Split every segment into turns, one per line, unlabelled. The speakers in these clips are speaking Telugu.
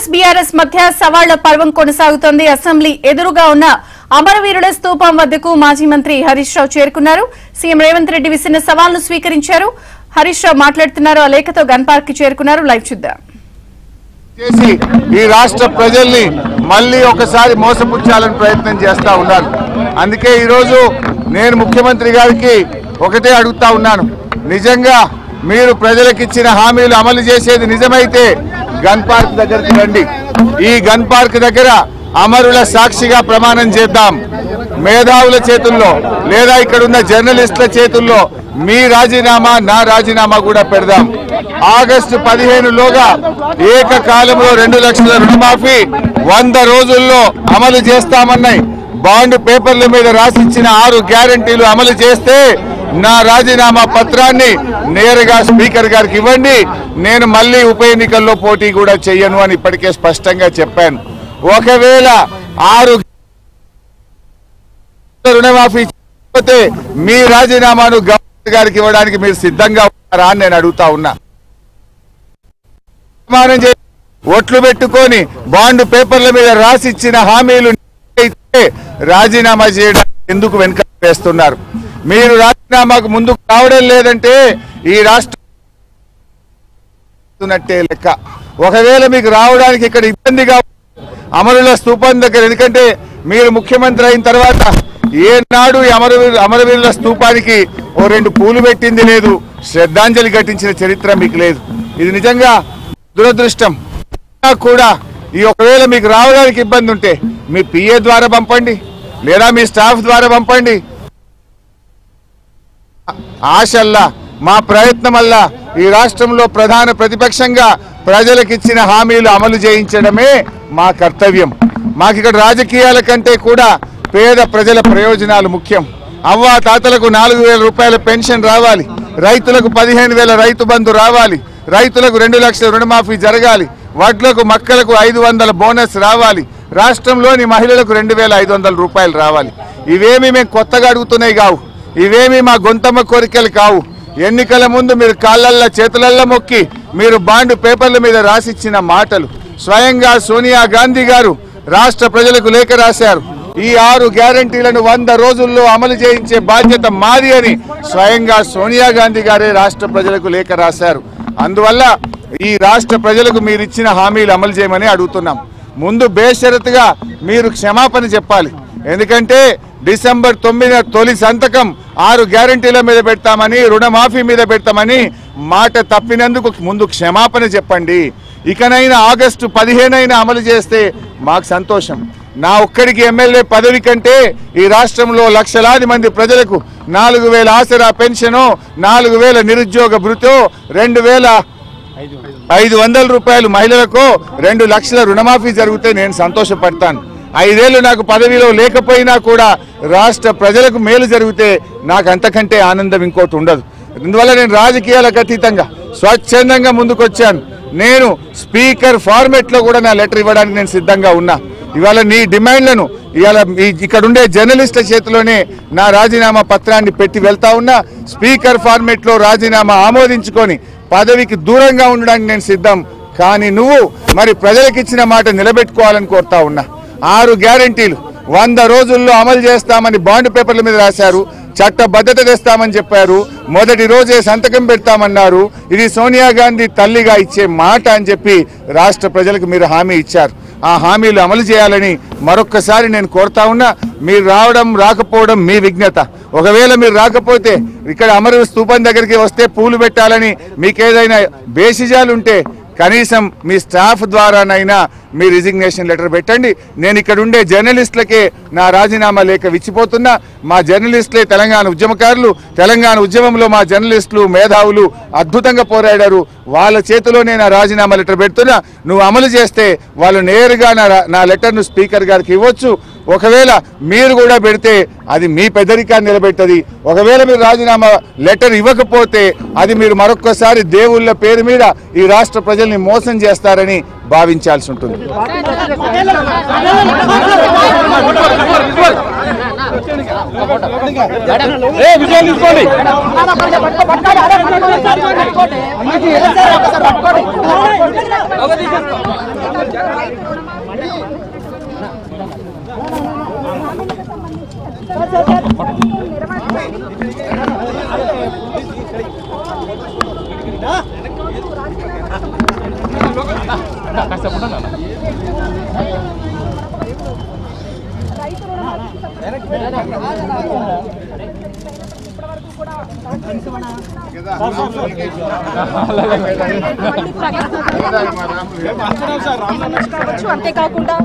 కాంగ్రెస్ బీఆర్ఎస్ మధ్య సవాళ్ల పర్వం కొనసాగుతోంది. అసెంబ్లీ ఎదురుగా ఉన్న అమరవీరుల స్తూపం వద్దకు మాజీ మంత్రి హరీష్ రావు చేరుకున్నారు. సీఎం రేవంత్ రెడ్డి విసిరిన సవాల్ను స్వీకరించారు. హరీష్ రావు మాట్లాడుతున్నారు. ఆ లేఖతో గన్ పార్క్ కి చేరుకున్నారు. లైవ్ చూద్దాం.
ఈ రాష్ట్ర ప్రజల్ని మళ్ళీ ఒకసారి మోసపుచ్చాలని ప్రయత్నం చేస్తా ఉన్నారు. అందుకే ఈ రోజు నేను ముఖ్యమంత్రి గారికి ఒకటే అడుగుతా ఉన్నాను. నిజంగా మీరు ప్రజలకు ఇచ్చిన హామీలు అమలు చేసేది నిజమైతే గన్ పార్క్ దగ్గరికి రండి. ఈ గన్ పార్క్ దగ్గర అమరుల సాక్షిగా ప్రమాణం చేద్దాం. మేధావుల చేతుల్లో లేదా ఇక్కడ ఉన్న జర్నలిస్టుల చేతుల్లో మీ రాజీనామా నా రాజీనామా కూడా పెడదాం. ఆగస్టు 15లోగా ఏకకాలంలో 2 లక్షల రుణమాఫీ 100 రోజుల్లో అమలు చేస్తామన్నాయి. బాండ్ పేపర్ల మీద రాసిచ్చిన 6 గ్యారంటీలు అమలు చేస్తే నా రాజీనామా పత్రాన్ని నేరుగా స్పీకర్ గారికి ఇవ్వండి. నేను మళ్ళీ ఉప ఎన్నికల్లో పోటీ కూడా చెయ్యను అని ఇప్పటికే స్పష్టంగా చెప్పాను. ఒకవేళ 6 రుణమాఫీ చేయకపోతే మీ రాజీనామాను గవర్నర్ గారికి ఇవ్వడానికి మీరు సిద్ధంగా ఉన్నారా అని నేను అడుగుతా ఉన్నా. ఓట్లు పెట్టుకొని బాండ్ పేపర్ల మీద రాసిచ్చిన హామీలు రాజీనామా చేయడానికి ఎందుకు వెనుక వేస్తున్నారు? మీరు రాజీనామాకు ముందుకు రావడం లేదంటే ఈ రాష్ట్రం లెక్క. ఒకవేళ మీకు రావడానికి ఇక్కడ ఇబ్బందిగా అమరుల స్తూపం దగ్గర, ఎందుకంటే మీరు ముఖ్యమంత్రి అయిన తర్వాత ఏనాడు అమరవీరుల స్తూపానికి 2 పూలు పెట్టింది లేదు, శ్రద్ధాంజలి ఘటించిన చరిత్ర మీకు లేదు. ఇది నిజంగా దురదృష్టం కూడా. ఈ ఒకవేళ మీకు రావడానికి ఇబ్బంది ఉంటే మీ పిఏ ద్వారా పంపండి, లేదా మీ స్టాఫ్ ద్వారా పంపండి. ఆశల్లా మా ప్రయత్నం వల్ల ఈ రాష్ట్రంలో ప్రధాన ప్రతిపక్షంగా ప్రజలకు ఇచ్చిన హామీలు అమలు చేయించడమే మా కర్తవ్యం. మాకు ఇక్కడ రాజకీయాల కంటే కూడా పేద ప్రజల ప్రయోజనాలు ముఖ్యం. అవ్వ తాతలకు 4,000 రూపాయల పెన్షన్ రావాలి, రైతులకు 15,000 రైతు బంధు రావాలి, రైతులకు 2 లక్షల రుణమాఫీ జరగాలి, వడ్లకు మక్కలకు 500 బోనస్ రావాలి, రాష్ట్రంలోని మహిళలకు 2,500 రూపాయలు రావాలి. ఇవేమి మేము కొత్తగా అడుగుతున్నాయి కావు, ఇవేమి మా గొంతమ్మ కోరికలు కావు. ఎన్నికల ముందు మీరు కాళ్ళల్లో చేతులల్లో మొక్కి మీరు బాండ్ పేపర్ల మీద రాసిచ్చిన మాటలు. స్వయంగా సోనియా గాంధీ గారు రాష్ట్ర ప్రజలకు లేఖ రాశారు. ఈ 6 గ్యారంటీలను 100 రోజుల్లో అమలు చేయించే బాధ్యత మాది అని స్వయంగా సోనియా గాంధీ గారే రాష్ట్ర ప్రజలకు లేఖ రాశారు. అందువల్ల ఈ రాష్ట్ర ప్రజలకు మీరు ఇచ్చిన హామీలు అమలు చేయమని అడుగుతున్నాం. ముందు బేషరతుగా మీరు క్షమాపణ చెప్పాలి. ఎందుకంటే డిసెంబర్ 9న తొలి సంతకం 6 గ్యారంటీల మీద పెడతామని, రుణమాఫీ మీద పెడతామని మాట తప్పినందుకు ముందు క్షమాపణ చెప్పండి. ఇకనైనా ఆగస్టు 15 అమలు చేస్తే మాకు సంతోషం. నా ఒక్కడికి ఎమ్మెల్యే పదవి కంటే ఈ రాష్ట్రంలో లక్షలాది మంది ప్రజలకు 4,000 ఆసరా పెన్షను, 4,000 నిరుద్యోగ భృతో, 2,500 రూపాయలు మహిళలకు, 2 లక్షల రుణమాఫీ జరిగితే నేను సంతోషపడతాను. 5 ఏళ్ళు నాకు పదవిలో లేకపోయినా కూడా రాష్ట్ర ప్రజలకు మేలు జరిగితే నాకు అంతకంటే ఆనందం ఇంకోటి ఉండదు. అందువల్ల నేను రాజకీయాలకు అతీతంగా స్వచ్ఛందంగా ముందుకొచ్చాను. నేను స్పీకర్ ఫార్మెట్లో కూడా నా లెటర్ ఇవ్వడానికి నేను సిద్ధంగా ఉన్నా. ఇవాళ నీ డిమాండ్లను ఇవాళ ఇక్కడ ఉండే జర్నలిస్టుల చేతిలోనే నా రాజీనామా పత్రాన్ని పెట్టి వెళ్తా ఉన్నా. స్పీకర్ ఫార్మెట్లో రాజీనామా ఆమోదించుకొని పదవికి దూరంగా ఉండడానికి నేను సిద్ధం. కానీ నువ్వు మరి ప్రజలకు ఇచ్చిన మాట నిలబెట్టుకోవాలని కోరుతా ఉన్నా. 6 గ్యారంటీలు 100 రోజుల్లో అమలు చేస్తామని బాండ్ పేపర్ల మీద రాశారు. చట్టబద్ధత తెస్తామని చెప్పారు. మొదటి రోజే సంతకం పెడతామన్నారు. ఇది సోనియా గాంధీ తల్లిగా ఇచ్చే మాట అని చెప్పి రాష్ట్ర ప్రజలకు మీరు హామీ ఇచ్చారు. ఆ హామీలు అమలు చేయాలని మరొక్కసారి నేను కోరుతా ఉన్నా. మీరు రావడం రాకపోవడం మీ విజ్ఞత. ఒకవేళ మీరు రాకపోతే ఇక్కడ అమరవీరుల స్తూపం దగ్గరికి వస్తే పూలు పెట్టాలని మీకేదైనా బేసిజాలు ఉంటే కనీసం మీ స్టాఫ్ ద్వారానైనా మీ రిజిగ్నేషన్ లెటర్ పెట్టండి. నేను ఇక్కడ ఉండే జర్నలిస్టులకే నా రాజీనామా లేఖ ఇచ్చిపోతున్నా. మా జర్నలిస్టులే తెలంగాణ ఉద్యమకారులు. తెలంగాణ ఉద్యమంలో మా జర్నలిస్టులు మేధావులు అద్భుతంగా పోరాడారు. వాళ్ళ చేతిలోనే నా రాజీనామా లెటర్ పెడుతున్నా. నువ్వు అమలు చేస్తే వాళ్ళు నేరుగా నా లెటర్ను స్పీకర్ గారికి ఇవ్వచ్చు. ఒకవేళ మీరు కూడా పెడితే అది మీ పెద్దరికాన్ని నిలబెట్టది. ఒకవేళ మీరు రాజీనామా లెటర్ ఇవ్వకపోతే అది మీరు మరొక్కసారి దేవుళ్ళ పేరు మీద ఈ రాష్ట్ర ప్రజల్ని మోసం చేస్తారని భావించాల్సి ఉంటుంది.
అంతేకాకుండా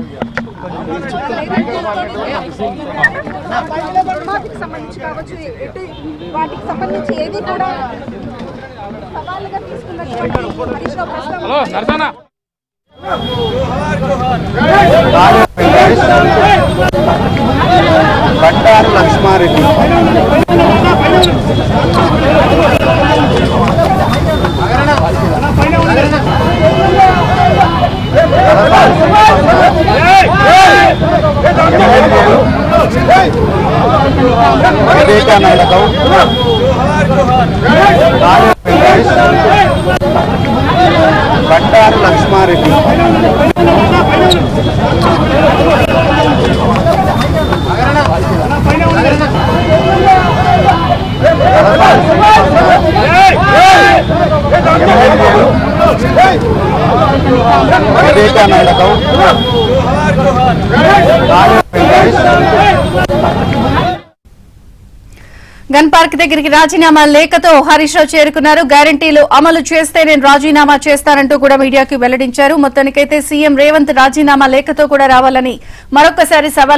వాటికి సంబంధించి ఏది కూడా సవాలుగా తీసుకున్నటువంటి
బండారు లక్ష్మారెడ్డి బండారు లక్ష్మారెడ్డి
గన్ పార్క్ దగ్గరికి రాజీనామా లేఖతో హరీష్ రావు చేరుకున్నారు. గ్యారంటీలు అమలు చేస్తే నేను రాజీనామా చేస్తానంటూ కూడా మీడియాకు వెల్లడించారు. మొత్తానికైతే సీఎం రేవంత్ రాజీనామా లేఖతో కూడా రావాలని మరొకసారి సవాల్